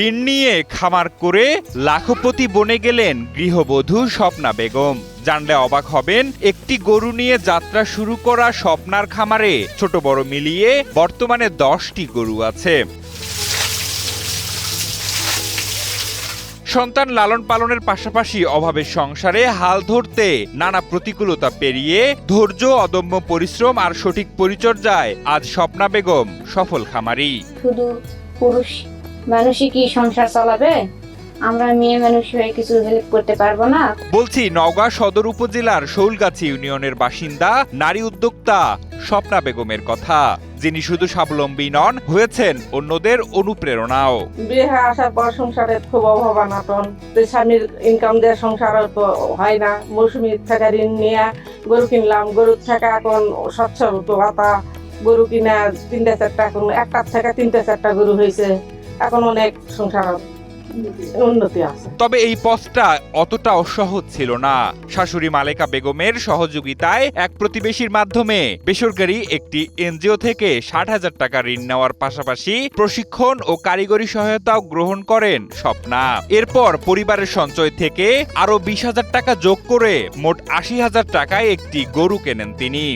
ঋণ নিয়ে খামার করে লাখপতি বনে গেলেন গৃহবধূ স্বপ্না বেগম। জানলে অবাক হবেন, একটি গরু নিয়ে যাত্রা শুরু করা স্বপ্নার খামারে ছোট বড় মিলিয়ে বর্তমানে 10টি গরু আছে। সন্তান লালন পালনের পাশাপাশি অভাবের সংসারে হাল ধরতে নানা প্রতিকূলতা পেরিয়ে ধৈর্য, অদম্য পরিশ্রম আর সঠিক পরিচর্যায় আজ স্বপ্না বেগম সফল খামারি। শুধু পুরুষ মানুষই কি সংসার চালাবে? আমরা মেয়ে মানুষ হয়ে কিছু হেল্প করতে পারবো না? বলছি নওগাঁ সদর উপজেলার শৌলগাছি ইউনিয়নের বাসিন্দা নারী উদ্যোক্তা স্বপ্না বেগমের কথা, যিনি শুধু স্বাবলম্বী নন, হয়েছেন অন্যদের অনুপ্রেরণাও। বিয়ে আসার পর সংসারে খুব অভাব অনাটন, স্বামীর ইনকাম দিয়ে সংসার তো হয় না। মৌসুমী থেকে ঋণ নিয়ে গরু কিনলাম, গরুর থেকে এখন সচ্ছল তো আতা গরু কিনা 3-4টা, এখন একটার থেকে 3-4টা গরু হয়েছে। এখন অনেক সংসার উন্নতি আছে। তবে এই পথটা অতটাও সহজ ছিল না। শাশুড়ি মালেকা বেগমের সহযোগিতায় এক প্রতিবেশীর মাধ্যমে বেসরকারি একটি এনজিও থেকে 60,000 টাকা ঋণ নেওয়ার পাশাপাশি প্রশিক্ষণ ও কারিগরি সহায়তাও গ্রহণ করেন স্বপ্না। এরপর পরিবারের সঞ্চয় থেকে আরো 20,000 টাকা যোগ করে মোট 80,000 টাকায় একটি গরু কেনেন তিনি।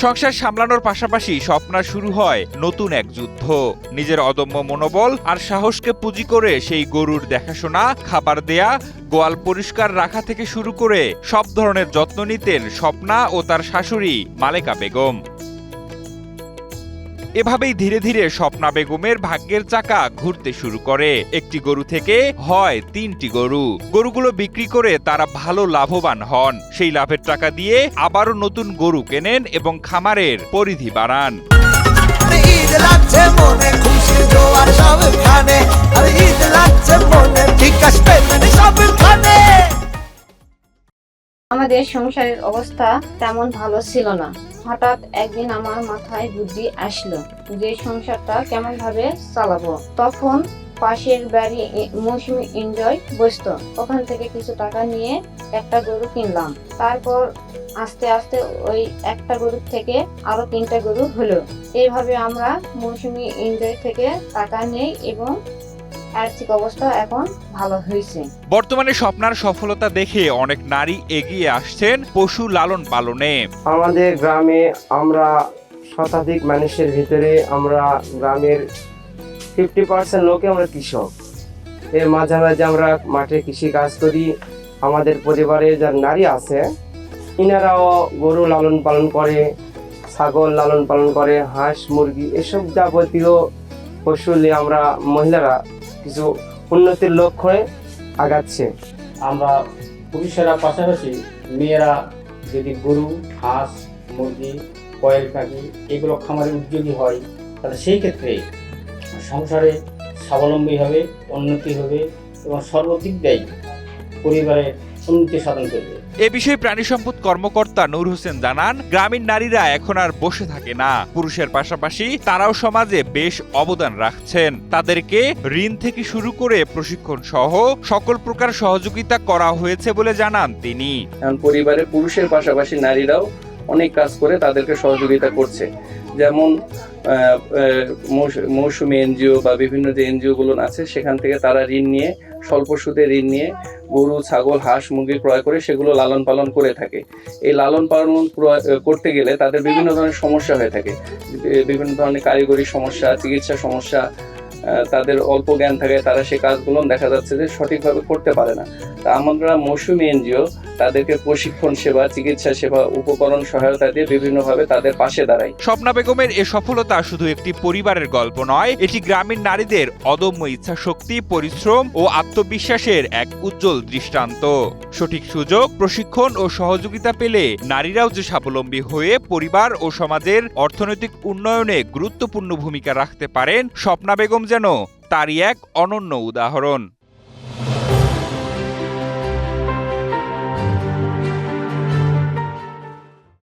সংসার সামলানোর পাশাপাশি স্বপ্না শুরু হয় নতুন এক যুদ্ধ। নিজের অদম্য মনোবল আর সাহসকে পুঁজি করে সেই গরুর দেখাশোনা, খাবার দেয়া, গোয়াল পরিষ্কার রাখা থেকে শুরু করে সব ধরনের যত্ন নিতেন স্বপ্না ও তার শাশুড়ি মালেকা বেগম। এভাবেই ধীরে ধীরে স্বপ্না বেগমের ভাগ্যের চাকা ঘুরতে শুরু করে। একটি গরু থেকে হয় 3টি গরু। গরুগুলো বিক্রি করে তারা ভালো লাভবান হন। সেই লাভের টাকা দিয়ে আবারও নতুন গরু কেনেন এবং খামারের পরিধি বাড়ান। আমাদের সংসারের অবস্থা তেমন ভালো ছিল না। হঠাৎ একদিন আমার মাথায় বুদ্ধি আসলো যে সংসারটা কেমন ভাবে চালাবো। তখন পাশের বাড়ি মৌসুমী এনজয় বসতো, ওখান থেকে কিছু টাকা নিয়ে একটা গরু কিনলাম। তারপর আস্তে আস্তে ওই একটা গরুর থেকে আরো 3টা গরু হলো। এইভাবে আমরা মৌসুমী এনজয় থেকে টাকা নেই এবং আর্থিক অবস্থা এখন ভালো হয়েছে। বর্তমানে স্বপ্নার সফলতা দেখে অনেক নারী এগিয়ে আসছেন পশু লালন পালনে। আমাদের গ্রামে আমরা শতাধিক মানুষের ভিতরে আমরা গ্রামের 50% লোকে আমরা কৃষক। এর মাঝে মাঝে আমরা মাঠে কৃষি কাজ করি। আমাদের পরিবারে যারা নারী আছে ইনারাও গরু লালন পালন করে, ছাগল লালন পালন করে, হাঁস মুরগি এসব যাবতীয় পশু নিয়ে আমরা মহিলারা কিছু উন্নতির লক্ষ্যে আগাচ্ছে। আমরা পুরুষেরা পাশাপাশি মেয়েরা যদি গরু, হাঁস, মুরগি, কয়েল পাখি এগুলো খামারে উদ্যোগী হয়, তাহলে সেই ক্ষেত্রে সংসারে স্বাবলম্বী হবে, উন্নতি হবে এবং সর্বদিক দিয়েই পরিবারের উন্নতি সাধন করবে। এ বিষয়ে প্রাণী সম্পদ কর্মকর্তা নূর হোসেন জানান, গ্রামীণ নারীরা এখন আর বসে থাকে না। পুরুষের পাশাপাশি তারাও সমাজে বেশ অবদান রাখছেন। তাদেরকে ঋণ থেকে শুরু করে প্রশিক্ষণ সহ সকল প্রকার সহযোগিতা করা হয়েছে বলে জানান তিনি। পরিবারের পুরুষের পাশাপাশি নারীরাও অনেক কাজ করে তাদেরকে সহযোগিতা করছে। যেমন মৌসুমী এনজিও বা বিভিন্ন যে এনজিও গুলো আছে সেখান থেকে তারা ঋণ নিয়ে, স্বল্প সুদে ঋণ নিয়ে গরু, ছাগল, হাঁস, মুরগি ক্রয় করে সেগুলো লালন পালন করে থাকে। এই লালন পালন করতে গেলে তাদের বিভিন্ন ধরনের সমস্যা হয়ে থাকে, বিভিন্ন ধরনের কারিগরি সমস্যা, চিকিৎসা সমস্যা। তাদের অল্প জ্ঞান থাকে, তারা সেই কাজগুলো দেখা যাচ্ছে যে সঠিকভাবে করতে পারে না। তা আমরা মৌসুমী এনজিও তাদেরকে প্রশিক্ষণ সেবা, চিকিৎসা সেবা, উপকরণ সহায়তা দিয়ে বিভিন্নভাবে তাদের পাশে দাঁড়ায়। স্বপ্না বেগমের এ সফলতা শুধু একটি পরিবারের গল্প নয়, এটি গ্রামীণ নারীদের অদম্য ইচ্ছাশক্তি, পরিশ্রম ও আত্মবিশ্বাসের এক উজ্জ্বল দৃষ্টান্ত। সঠিক সুযোগ, প্রশিক্ষণ ও সহযোগিতা পেলে নারীরাও যে স্বাবলম্বী হয়ে পরিবার ও সমাজের অর্থনৈতিক উন্নয়নে গুরুত্বপূর্ণ ভূমিকা রাখতে পারেন, স্বপ্না বেগম যেন তারই এক অনন্য উদাহরণ।